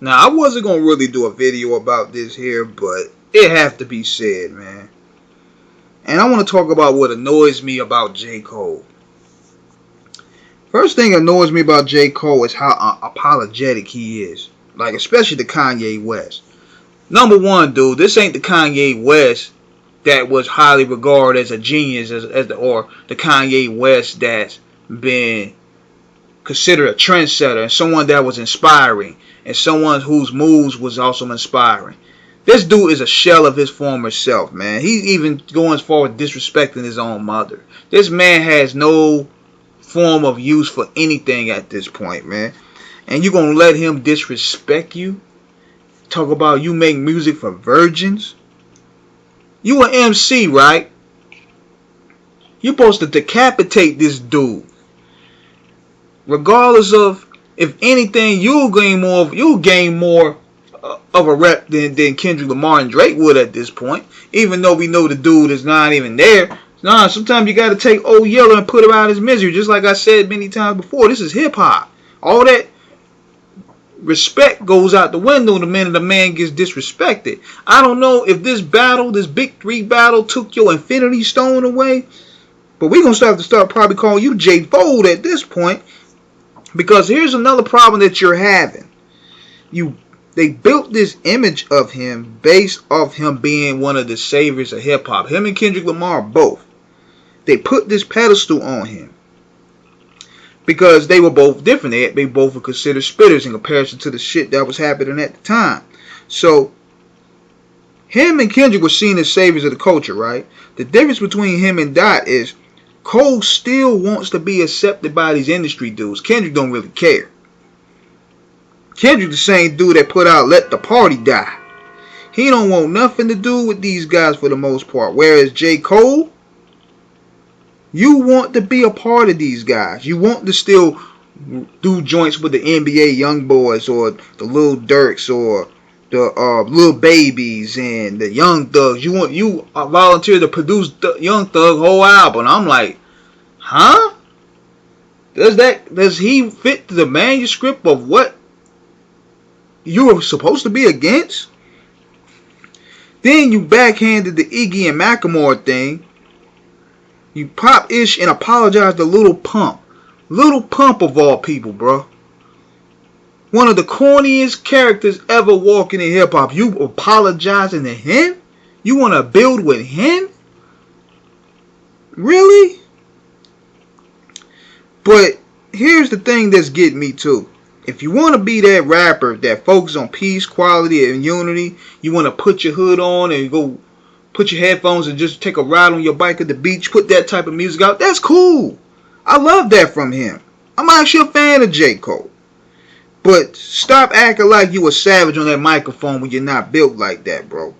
Now, I wasn't going to really do a video about this here, but it have to be said, man. And I want to talk about what annoys me about J. Cole. First thing that annoys me about J. Cole is how apologetic he is. Like, especially to Kanye West. Number one, dude, this ain't the Kanye West that was highly regarded as a genius, or the Kanye West that's been considered a trendsetter and someone that was inspiring and someone whose moves was also inspiring. This dude is a shell of his former self, man. He's even going as far as disrespecting his own mother. This man has no form of use for anything at this point, man. And you gonna let him disrespect you? Talk about you make music for virgins? You an MC, right? You're supposed to decapitate this dude. Regardless of, if anything, you'll gain more of a rep than Kendrick Lamar and Drake would at this point. Even though we know the dude is not even there. Nah, sometimes you got to take old Yeller and put him out of his misery. Just like I said many times before, this is hip hop. All that respect goes out the window the minute a man gets disrespected. I don't know if this battle, this big three battle, took your infinity stone away, but we're going to have to start probably calling you J.Cole at this point, because here's another problem that you're having. They built this image of him based off him being one of the saviors of hip hop. Him and Kendrick Lamar both. They put this pedestal on him because they were both different. They both were considered spitters in comparison to the shit that was happening at the time. So, him and Kendrick were seen as saviors of the culture, right? The difference between him and Dot is Cole still wants to be accepted by these industry dudes. Kendrick don't really care. Kendrick the same dude that put out Let the Party Die. He don't want nothing to do with these guys for the most part. Whereas J. Cole, you want to be a part of these guys. You want to still do joints with the NBA young boys or the Lil Durks or the Lil Babies and the Young Thugs. You volunteer to produce the Young Thug whole album. I'm like, huh? Does he fit the manuscript of what you were supposed to be against? Then you backhanded the Iggy and Macklemore thing. You pop-ish and apologize to Little Pump. Little Pump of all people, bro. One of the corniest characters ever walking in hip-hop. You apologizing to him? You want to build with him? Really? But here's the thing that's getting me too. If you want to be that rapper that focuses on peace, quality, and unity, you want to put your hood on and go put your headphones and just take a ride on your bike at the beach, put that type of music out, that's cool. I love that from him. I'm actually a fan of J. Cole. But stop acting like you a savage on that microphone when you're not built like that, bro.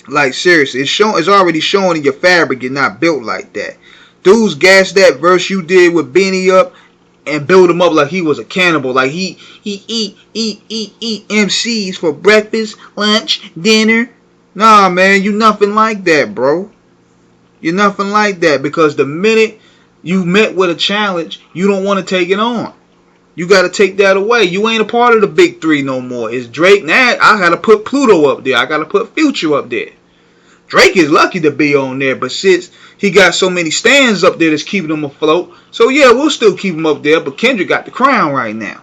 Like, seriously, it's already showing in your fabric you're not built like that. Dudes gassed that verse you did with Benny up and build him up like he was a cannibal. Like he eat MCs for breakfast, lunch, dinner. Nah, man, you nothing like that, bro. You're nothing like that, because the minute you met with a challenge, you don't want to take it on. You got to take that away. You ain't a part of the big three no more. It's Drake. Now I got to put Pluto up there. I got to put Future up there. Drake is lucky to be on there, but since he got so many stands up there that's keeping him afloat, so yeah, we'll still keep him up there, but Kendrick got the crown right now.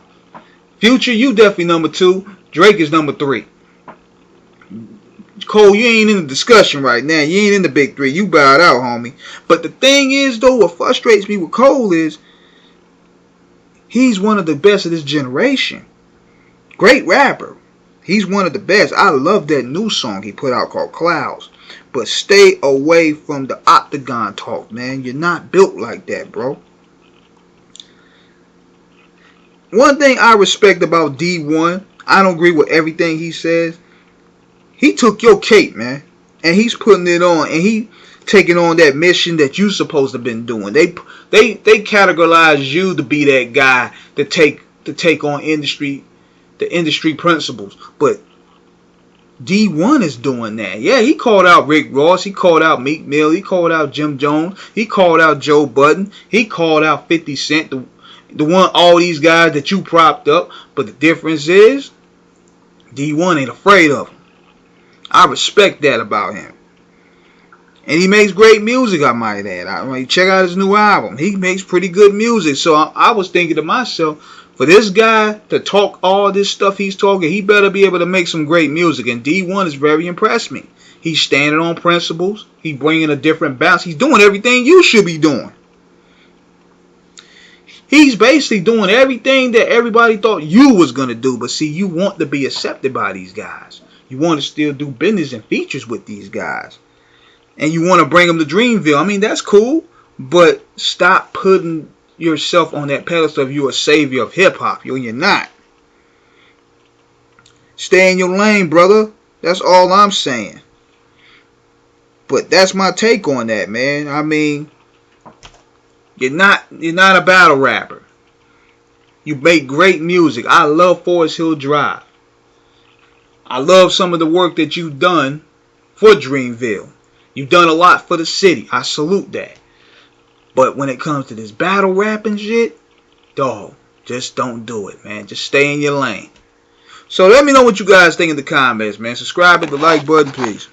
Future, you definitely number 2. Drake is number 3. Cole, you ain't in the discussion right now. You ain't in the big 3. You bowed out, homie. But the thing is, though, what frustrates me with Cole is he's one of the best of this generation. Great rapper. He's one of the best. I love that new song he put out called Clouds. But stay away from the octagon talk, man. You're not built like that, bro. One thing I respect about D1, I don't agree with everything he says. He took your cape, man, and he's putting it on, and he taking on that mission that you supposed to been doing. They categorize you to be that guy to take on the industry principles, but D1 is doing that. Yeah, he called out Rick Ross. He called out Meek Mill. He called out Jim Jones. He called out Joe Budden. He called out 50 Cent. The one, all these guys that you propped up. But the difference is, D1 ain't afraid of him. I respect that about him. And he makes great music, I might add. I mean, check out his new album. He makes pretty good music. So I was thinking to myself, for this guy to talk all this stuff he's talking, he better be able to make some great music. And D1 has very impressed me. He's standing on principles. He's bringing a different balance. He's doing everything you should be doing. He's basically doing everything that everybody thought you was going to do. But see, you want to be accepted by these guys. You want to still do business and features with these guys. And you want to bring them to Dreamville. I mean, that's cool. But stop putting yourself on that pedestal of you're a savior of hip-hop. You're not. Stay in your lane, brother. That's all I'm saying. But that's my take on that, man. I mean, you're not a battle rapper. You make great music. I love Forest Hill Drive. I love some of the work that you've done for Dreamville. You've done a lot for the city. I salute that. But when it comes to this battle rapping shit, dog, just don't do it, man. Just stay in your lane. So let me know what you guys think in the comments, man. Subscribe, hit the like button, please.